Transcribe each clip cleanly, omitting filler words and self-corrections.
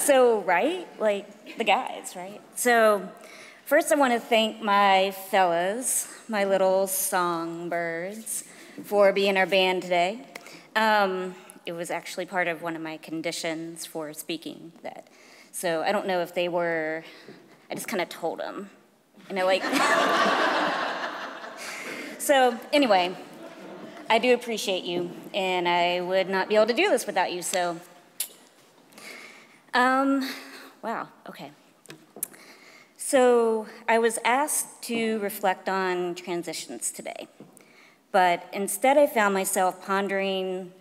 So, right? Like the guys, right? So, first I want to thank my fellows, my little songbirds, for being our band today. It was actually part of one of my conditions for speaking that. So I don't know if they were, I just kind of told them. Like. So anyway, I do appreciate you, and I would not be able to do this without you, so. Wow, okay. So I was asked to reflect on transitions today, but instead I found myself pondering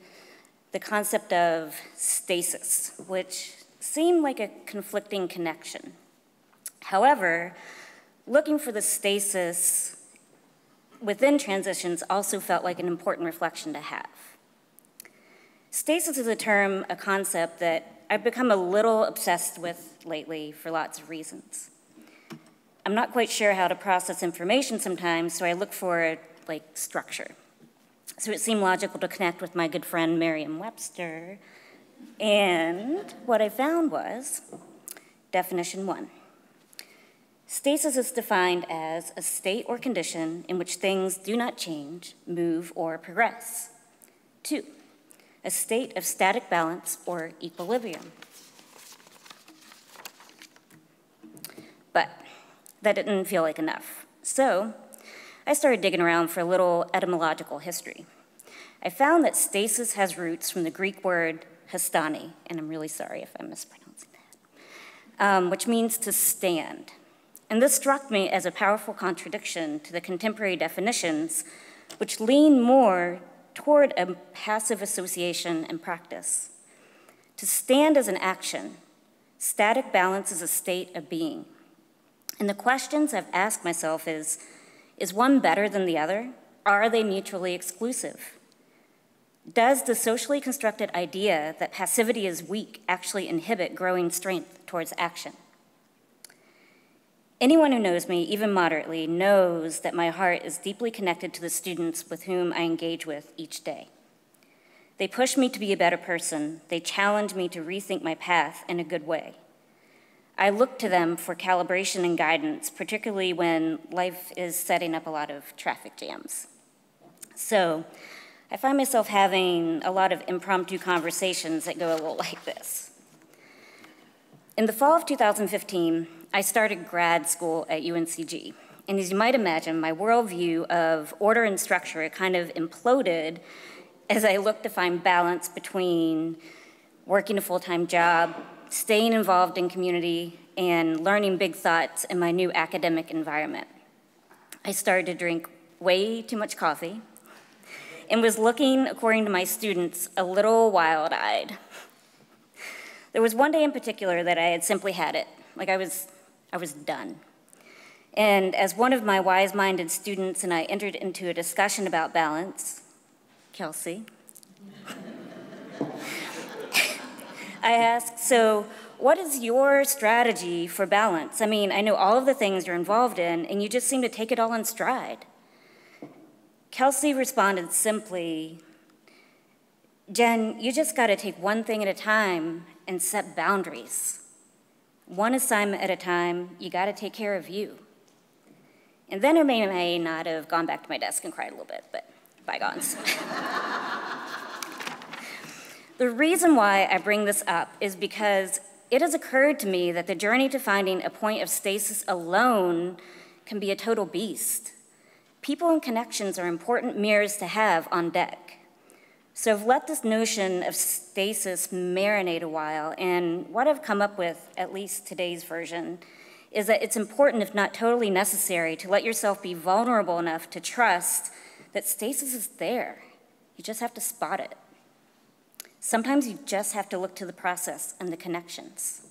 the concept of stasis, which seemed like a conflicting connection. However, looking for the stasis within transitions also felt like an important reflection to have. Stasis is a term, a concept that I've become a little obsessed with lately for lots of reasons. I'm not quite sure how to process information sometimes, so I look for structure. So it seemed logical to connect with my good friend Merriam-Webster, and what I found was definition 1. Stasis is defined as a state or condition in which things do not change, move, or progress. 2, a state of static balance or equilibrium. But that didn't feel like enough. So I started digging around for a little etymological history. I found that stasis has roots from the Greek word hastani, and I'm really sorry if I'm mispronouncing that, which means to stand. And this struck me as a powerful contradiction to the contemporary definitions, which lean more toward a passive association and practice. To stand is an action. Static balance is a state of being. And the questions I've asked myself is one better than the other? Are they mutually exclusive? Does the socially constructed idea that passivity is weak actually inhibit growing strength towards action? Anyone who knows me, even moderately, knows that my heart is deeply connected to the students with whom I engage with each day. They push me to be a better person. They challenge me to rethink my path in a good way. I look to them for calibration and guidance, particularly when life is setting up a lot of traffic jams. So I find myself having a lot of impromptu conversations that go a little like this. In the fall of 2015, I started grad school at UNC-G. And as you might imagine, my worldview of order and structure kind of imploded as I looked to find balance between working a full-time job, staying involved in community, and learning big thoughts in my new academic environment. I started to drink way too much coffee and was looking, according to my students, a little wild-eyed. There was one day in particular that I had simply had it. Like I was done. And as one of my wise-minded students and I entered into a discussion about balance, Kelsey, I asked, so what is your strategy for balance? I mean, I know all of the things you're involved in, and you just seem to take it all in stride. Kelsey responded simply, Jen, you just gotta take one thing at a time and set boundaries. One assignment at a time, you gotta take care of you. And then I may not have gone back to my desk and cried a little bit, but bygones. The reason why I bring this up is because it has occurred to me that the journey to finding a point of stasis alone can be a total beast. People and connections are important mirrors to have on deck. So I've let this notion of stasis marinate a while, and what I've come up with, at least today's version, is that it's important, if not totally necessary, to let yourself be vulnerable enough to trust that stasis is there. You just have to spot it. Sometimes you just have to look to the process and the connections.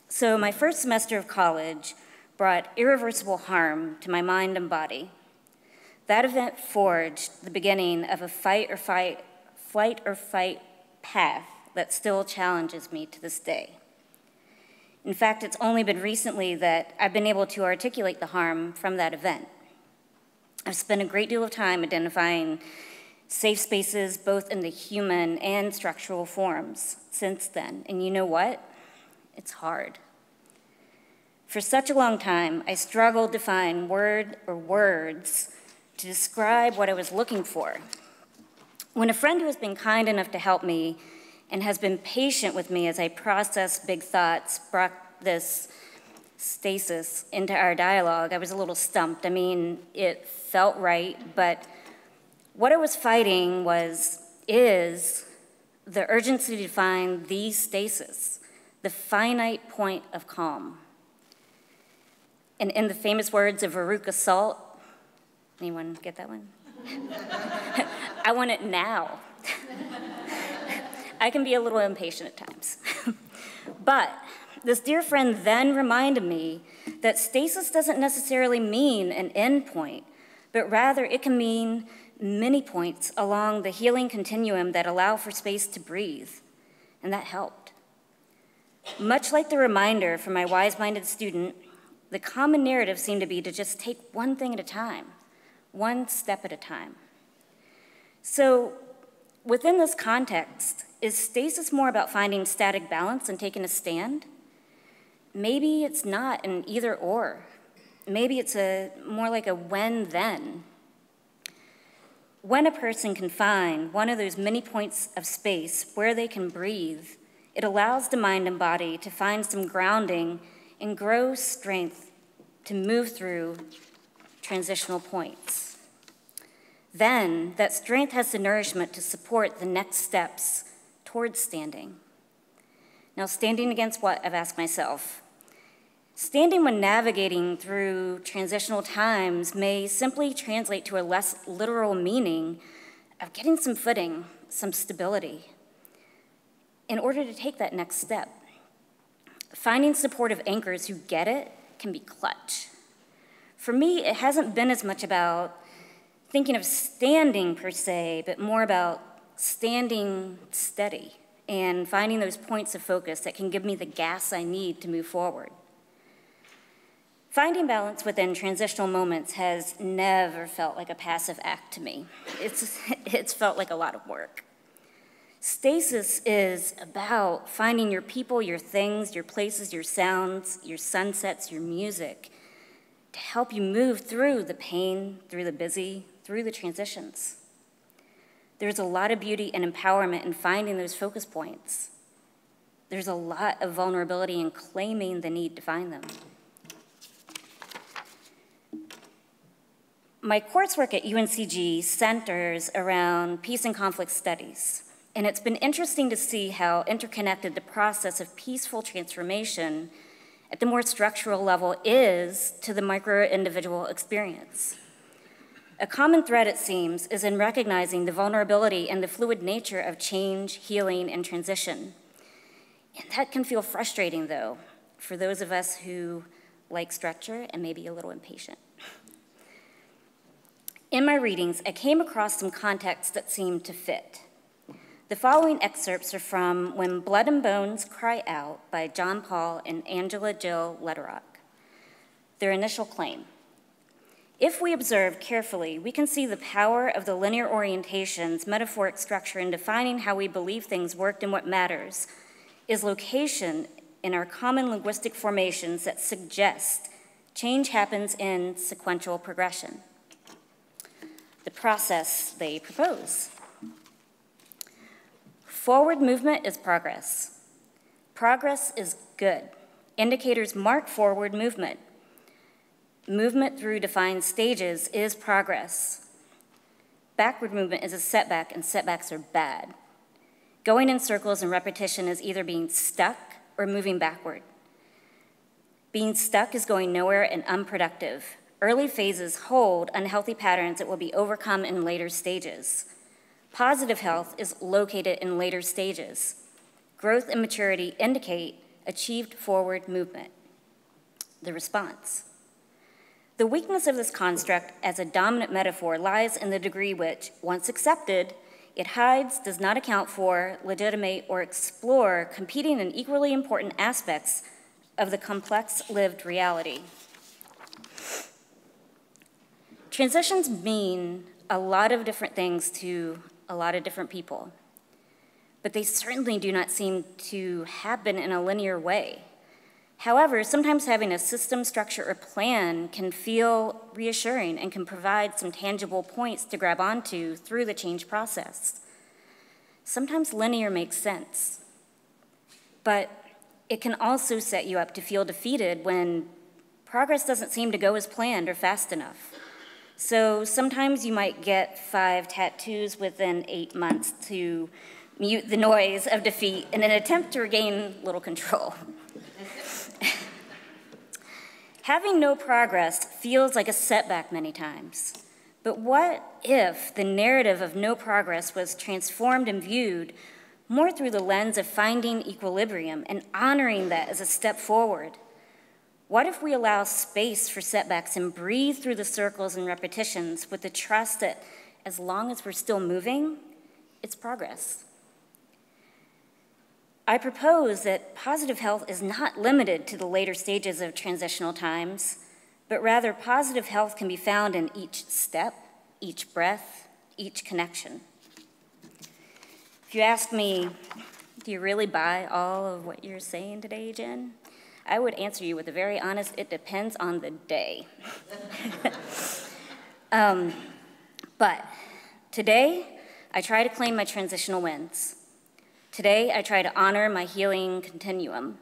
So my first semester of college brought irreversible harm to my mind and body. That event forged the beginning of a flight or fight path that still challenges me to this day. In fact, it's only been recently that I've been able to articulate the harm from that event. I've spent a great deal of time identifying safe spaces both in the human and structural forms since then. And you know what? It's hard. For such a long time, I struggled to find word or words to describe what I was looking for. When a friend who has been kind enough to help me and has been patient with me as I process big thoughts brought this stasis into our dialogue, I was a little stumped. I mean, it felt right, but what I was fighting is the urgency to find the stasis, the finite point of calm. And in the famous words of Veruca Salt, anyone get that one? I want it now. I can be a little impatient at times. But this dear friend then reminded me that stasis doesn't necessarily mean an end point, but rather it can mean many points along the healing continuum that allow for space to breathe, and that helped. Much like the reminder from my wise-minded student, the common narrative seemed to be to just take one thing at a time, one step at a time. So within this context, is stasis more about finding static balance and taking a stand? Maybe it's not an either or. Maybe it's more like a when-then. When a person can find one of those many points of space where they can breathe, it allows the mind and body to find some grounding and grow strength to move through transitional points. Then, that strength has the nourishment to support the next steps towards standing. Now, standing against what, I've asked myself. Standing when navigating through transitional times may simply translate to a less literal meaning of getting some footing, some stability, in order to take that next step. Finding supportive anchors who get it can be clutch. For me, it hasn't been as much about thinking of standing per se, but more about standing steady and finding those points of focus that can give me the gas I need to move forward. Finding balance within transitional moments has never felt like a passive act to me. It's felt like a lot of work. Stasis is about finding your people, your things, your places, your sounds, your sunsets, your music, to help you move through the pain, through the busy, through the transitions. There's a lot of beauty and empowerment in finding those focus points. There's a lot of vulnerability in claiming the need to find them. My coursework at UNC-G centers around peace and conflict studies, and it's been interesting to see how interconnected the process of peaceful transformation at the more structural level is to the micro-individual experience. A common thread, it seems, is in recognizing the vulnerability and the fluid nature of change, healing, and transition. And that can feel frustrating, though, for those of us who like structure and maybe a little impatient. In my readings, I came across some contexts that seemed to fit. The following excerpts are from When Blood and Bones Cry Out by John Paul and Angela Jill Letterock. Their initial claim: if we observe carefully, we can see the power of the linear orientation's metaphoric structure in defining how we believe things worked and what matters is location in our common linguistic formations that suggest change happens in sequential progression. The process they propose. Forward movement is progress. Progress is good. Indicators mark forward movement. Movement through defined stages is progress. Backward movement is a setback, and setbacks are bad. Going in circles and repetition is either being stuck or moving backward. Being stuck is going nowhere and unproductive. Early phases hold unhealthy patterns that will be overcome in later stages. Positive health is located in later stages. Growth and maturity indicate achieved forward movement. The response. The weakness of this construct as a dominant metaphor lies in the degree which, once accepted, it hides, does not account for, legitimate, or explore competing and equally important aspects of the complex lived reality. Transitions mean a lot of different things to a lot of different people, but they certainly do not seem to happen in a linear way. However, sometimes having a system, structure, or plan can feel reassuring and can provide some tangible points to grab onto through the change process. Sometimes linear makes sense, but it can also set you up to feel defeated when progress doesn't seem to go as planned or fast enough. So sometimes you might get 5 tattoos within 8 months to mute the noise of defeat in an attempt to regain a little control. Having no progress feels like a setback many times, but what if the narrative of no progress was transformed and viewed more through the lens of finding equilibrium and honoring that as a step forward? What if we allow space for setbacks and breathe through the circles and repetitions with the trust that as long as we're still moving, it's progress? I propose that positive health is not limited to the later stages of transitional times, but rather positive health can be found in each step, each breath, each connection. If you ask me, do you really buy all of what you're saying today, Jen? I would answer you with a very honest, it depends on the day. But today, I try to claim my transitional wins. Today, I try to honor my healing continuum.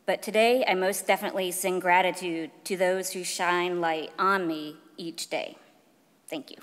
But today, I most definitely sing gratitude to those who shine light on me each day. Thank you.